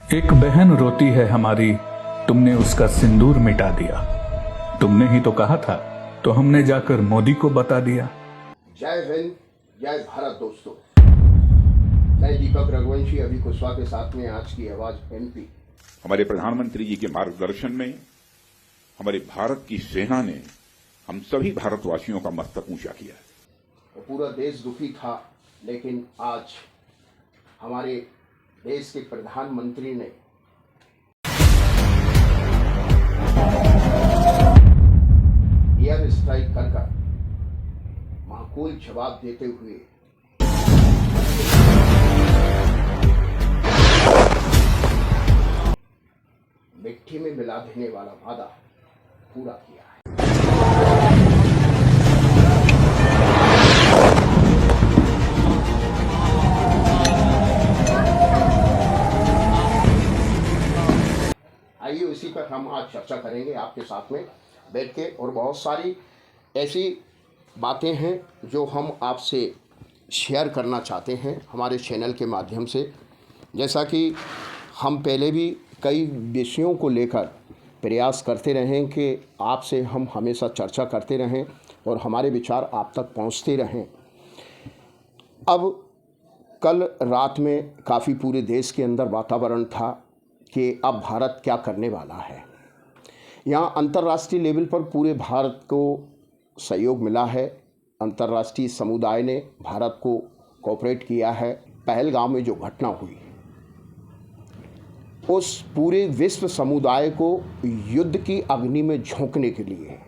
एक बहन रोती है हमारी, तुमने उसका सिंदूर मिटा दिया। तुमने ही तो कहा था, तो हमने जाकर मोदी को बता दिया। जय हिंद, जय भारत दोस्तों। मैं दीपक रघुवंशी अभी कुशवाहा के साथ में आज की आवाज एमपी। हमारे प्रधानमंत्री जी के मार्गदर्शन में हमारे भारत की सेना ने हम सभी भारतवासियों का मस्तक ऊंचा किया है। पूरा देश दुखी था, लेकिन आज हमारे देश के प्रधानमंत्री ने एयर स्ट्राइक कर माकूल जवाब देते हुए मिट्टी में मिला देने वाला वादा पूरा किया है। आइए उसी पर हम आज चर्चा करेंगे आपके साथ में बैठ के, और बहुत सारी ऐसी बातें हैं जो हम आपसे शेयर करना चाहते हैं हमारे चैनल के माध्यम से। जैसा कि हम पहले भी कई विषयों को लेकर प्रयास करते रहें कि आपसे हम हमेशा चर्चा करते रहें और हमारे विचार आप तक पहुंचते रहें। अब कल रात में काफ़ी पूरे देश के अंदर वातावरण था कि अब भारत क्या करने वाला है। यहाँ अंतर्राष्ट्रीय लेवल पर पूरे भारत को सहयोग मिला है। अंतर्राष्ट्रीय समुदाय ने भारत को कोऑपरेट किया है। पहलगाम में जो घटना हुई, उस पूरे विश्व समुदाय को युद्ध की अग्नि में झोंकने के लिए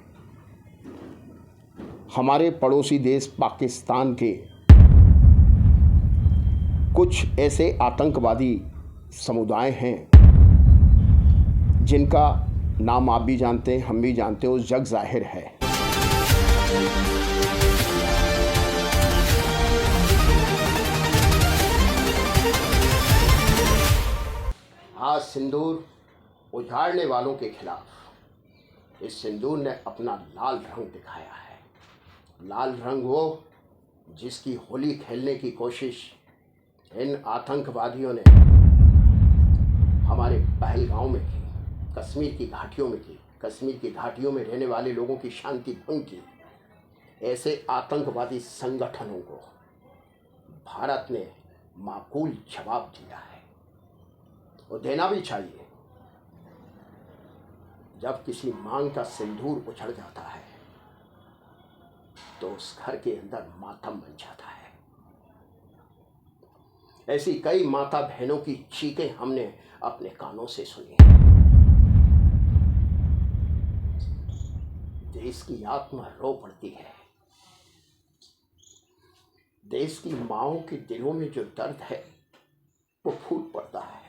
हमारे पड़ोसी देश पाकिस्तान के कुछ ऐसे आतंकवादी समुदाय हैं जिनका नाम आप भी जानते हैं, हम भी जानते हैं, वो जग जाहिर है। आज सिंदूर उजाड़ने वालों के खिलाफ इस सिंदूर ने अपना लाल रंग दिखाया है। लाल रंग वो जिसकी होली खेलने की कोशिश इन आतंकवादियों ने हमारे पहलगाम में की, कश्मीर की घाटियों में की। कश्मीर की घाटियों में रहने वाले लोगों की शांति भंग की। ऐसे आतंकवादी संगठनों को भारत ने माकूल जवाब दिया है, और देना भी चाहिए। जब किसी मांग का सिंदूर उछड़ जाता है तो उस घर के अंदर मातम बन जाता है। ऐसी कई माता बहनों की चीखें हमने अपने कानों से सुनी। देश की आत्मा रो पड़ती है। देश की माओं के दिलों में जो दर्द है वो फूट पड़ता है।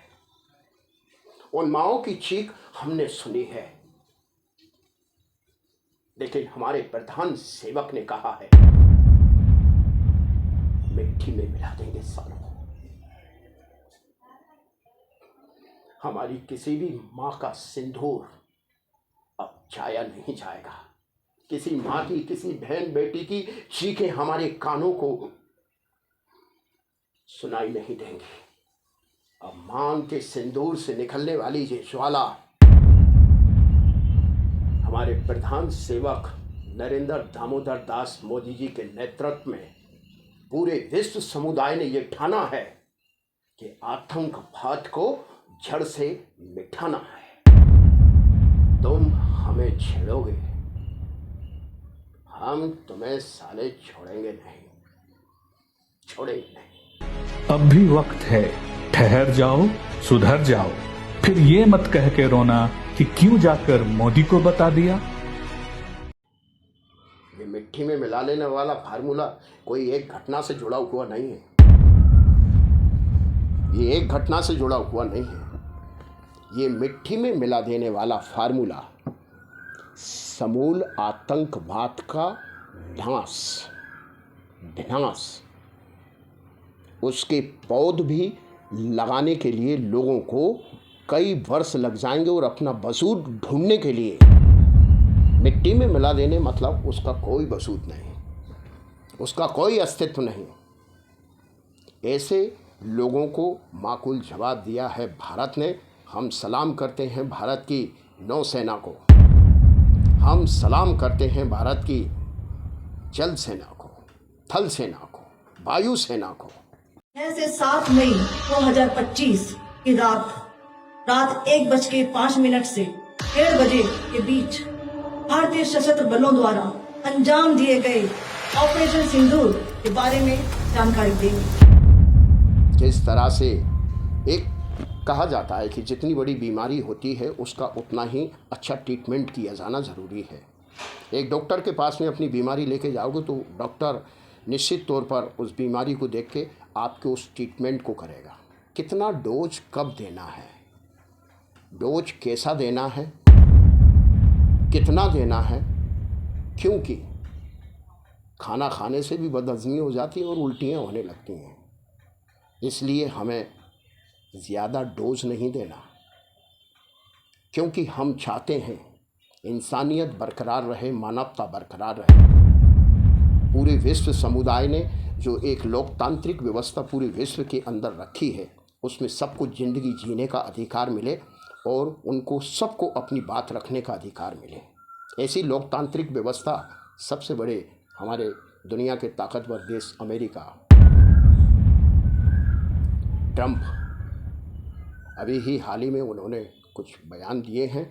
उन माओं की चीख हमने सुनी है, लेकिन हमारे प्रधान सेवक ने कहा है मिट्टी में मिला देंगे सालों। हमारी किसी भी माँ का सिंदूर अब जाया नहीं जाएगा। किसी माँ की, किसी बहन बेटी की चीखें हमारे कानों को सुनाई नहीं देंगी। अब मांग के सिंदूर से निकलने वाली ये ज्वाला हमारे प्रधान सेवक नरेंद्र दामोदर दास मोदी जी के नेतृत्व में पूरे विश्व समुदाय ने ये ठाना है कि आतंकवाद को जड़ से मिटाना है। तुम हमें छेड़ोगे, हम तुम्हें साले छोड़ेंगे नहीं, छोड़ेंगे नहीं। अब भी वक्त है, ठहर जाओ, सुधर जाओ। फिर ये मत कह के रोना कि क्यों जाकर मोदी को बता दिया। ये मिट्टी में मिला लेने वाला फार्मूला कोई एक घटना से जुड़ा हुआ नहीं है। ये एक घटना से जुड़ा हुआ नहीं है। ये मिट्टी में मिला देने वाला फार्मूला समूल आतंकवाद का विनाश, उसके पौध भी लगाने के लिए लोगों को कई वर्ष लग जाएंगे, और अपना वजूद ढूंढने के लिए मिट्टी में मिला देने मतलब उसका कोई वजूद नहीं, उसका कोई अस्तित्व नहीं। ऐसे लोगों को माकूल जवाब दिया है भारत ने। हम सलाम करते हैं भारत की नौसेना को, हम सलाम करते हैं भारत की जल सेना को, थल सेना को, वायु सेना को। 6 से 7 मई 2025 की रात 1:05 से 1:30 बजे के बीच भारतीय सशस्त्र बलों द्वारा अंजाम दिए गए ऑपरेशन सिंदूर के बारे में जानकारी देंगे। जिस तरह से एक कहा जाता है कि जितनी बड़ी बीमारी होती है उसका उतना ही अच्छा ट्रीटमेंट किया जाना ज़रूरी है। एक डॉक्टर के पास में अपनी बीमारी लेके जाओगे तो डॉक्टर निश्चित तौर पर उस बीमारी को देख के आपके उस ट्रीटमेंट को करेगा। कितना डोज कब देना है, डोज कैसा देना है, कितना देना है, क्योंकि खाना खाने से भी बदहज़मी हो जाती है और उल्टियाँ होने लगती हैं। इसलिए हमें ज़्यादा डोज नहीं देना, क्योंकि हम चाहते हैं इंसानियत बरकरार रहे, मानवता बरकरार रहे। पूरे विश्व समुदाय ने जो एक लोकतांत्रिक व्यवस्था पूरे विश्व के अंदर रखी है, उसमें सबको ज़िंदगी जीने का अधिकार मिले और उनको सबको अपनी बात रखने का अधिकार मिले। ऐसी लोकतांत्रिक व्यवस्था सबसे बड़े हमारे दुनिया के ताकतवर देश अमेरिका, ट्रंप, अभी ही हाल ही में उन्होंने कुछ बयान दिए हैं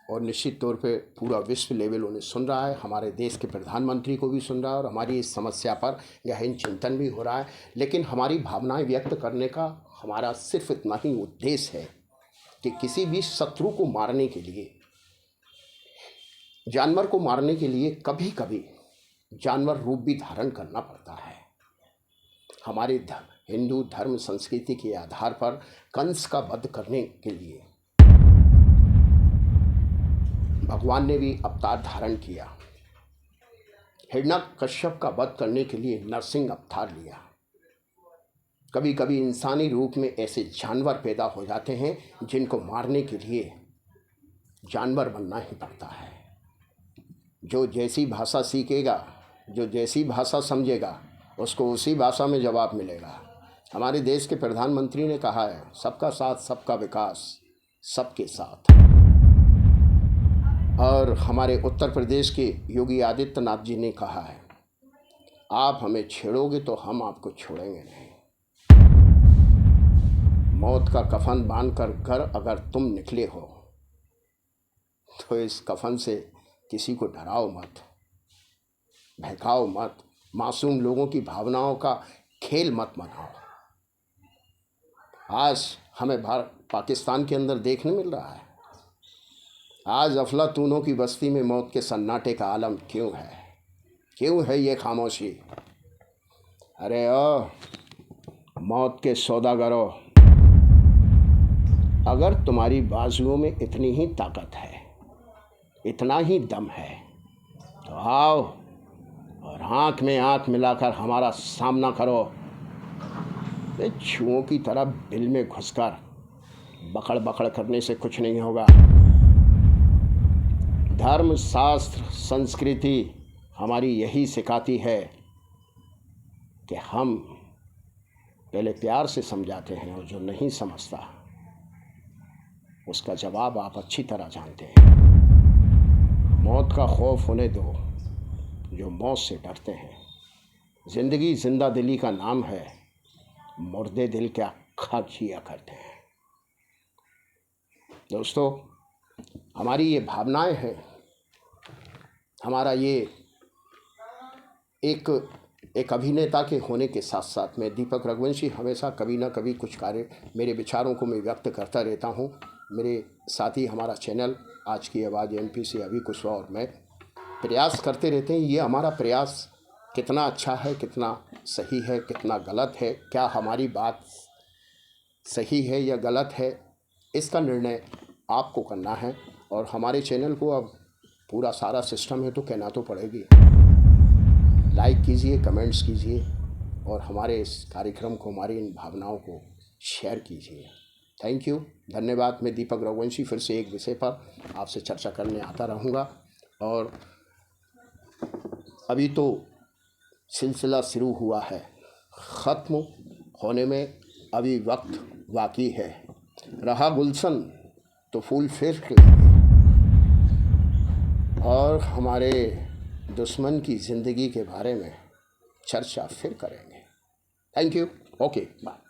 और निश्चित तौर पे पूरा विश्व लेवल उन्हें सुन रहा है। हमारे देश के प्रधानमंत्री को भी सुन रहा है और हमारी इस समस्या पर गहन चिंतन भी हो रहा है। लेकिन हमारी भावनाएं व्यक्त करने का हमारा सिर्फ इतना ही उद्देश्य है कि किसी भी शत्रु को मारने के लिए, जानवर को मारने के लिए कभी कभी जानवर रूप भी धारण करना पड़ता है। हमारे हिंदू धर्म संस्कृति के आधार पर कंस का वध करने के लिए भगवान ने भी अवतार धारण किया। हिरण्यकश्यप का वध करने के लिए नरसिंह अवतार लिया। कभी कभी इंसानी रूप में ऐसे जानवर पैदा हो जाते हैं जिनको मारने के लिए जानवर बनना ही पड़ता है। जो जैसी भाषा सीखेगा, जो जैसी भाषा समझेगा, उसको उसी भाषा में जवाब मिलेगा। हमारे देश के प्रधानमंत्री ने कहा है, सबका साथ सबका विकास, सबके साथ। और हमारे उत्तर प्रदेश के योगी आदित्यनाथ जी ने कहा है, आप हमें छेड़ोगे तो हम आपको छोड़ेंगे नहीं। मौत का कफन बांधकर घर अगर तुम निकले हो तो इस कफन से किसी को डराओ मत, बहकाओ मत, मासूम लोगों की भावनाओं का खेल मत बनाओ। आज हमें पाकिस्तान के अंदर देखने मिल रहा है, आज अफलातूनों की बस्ती में मौत के सन्नाटे का आलम क्यों है, क्यों है ये खामोशी? अरे ओ मौत के सौदागरों, अगर तुम्हारी बाजुओं में इतनी ही ताकत है, इतना ही दम है, तो आओ और आँख में आँख मिलाकर हमारा सामना करो। छुओं की तरह बिल में घुसकर बकड़ बकड़ करने से कुछ नहीं होगा। धर्म, शास्त्र, संस्कृति हमारी यही सिखाती है कि हम पहले प्यार से समझाते हैं और जो नहीं समझता उसका जवाब आप अच्छी तरह जानते हैं। मौत का खौफ होने दो जो मौत से डरते हैं। ज़िंदगी जिंदा दिली का नाम है, मुर्दे दिल क्या खाक जिया करते हैं। दोस्तों, हमारी ये भावनाएं हैं, हमारा ये एक अभिनेता के होने के साथ साथ मैं दीपक रघुवंशी हमेशा कभी ना कभी कुछ कार्य, मेरे विचारों को मैं व्यक्त करता रहता हूँ। मेरे साथ ही हमारा चैनल आज की आवाज़ MP से अभी कुछ और मैं प्रयास करते रहते हैं। ये हमारा प्रयास कितना अच्छा है, कितना सही है, कितना गलत है, क्या हमारी बात सही है या गलत है, इसका निर्णय आपको करना है। और हमारे चैनल को अब पूरा सारा सिस्टम है तो कहना तो पड़ेगी। लाइक कीजिए, कमेंट्स कीजिए और हमारे इस कार्यक्रम को, हमारी इन भावनाओं को शेयर कीजिए। थैंक यू, धन्यवाद। मैं दीपक रघुवंशी फिर से एक विषय पर आपसे चर्चा करने आता रहूँगा। और अभी तो सिलसिला शुरू हुआ है, ख़त्म होने में अभी वक्त बाकी है। रहा गुलशन तो फूल फिर खिलेंगे और हमारे दुश्मन की ज़िंदगी के बारे में चर्चा फिर करेंगे। Thank you. Okay bye.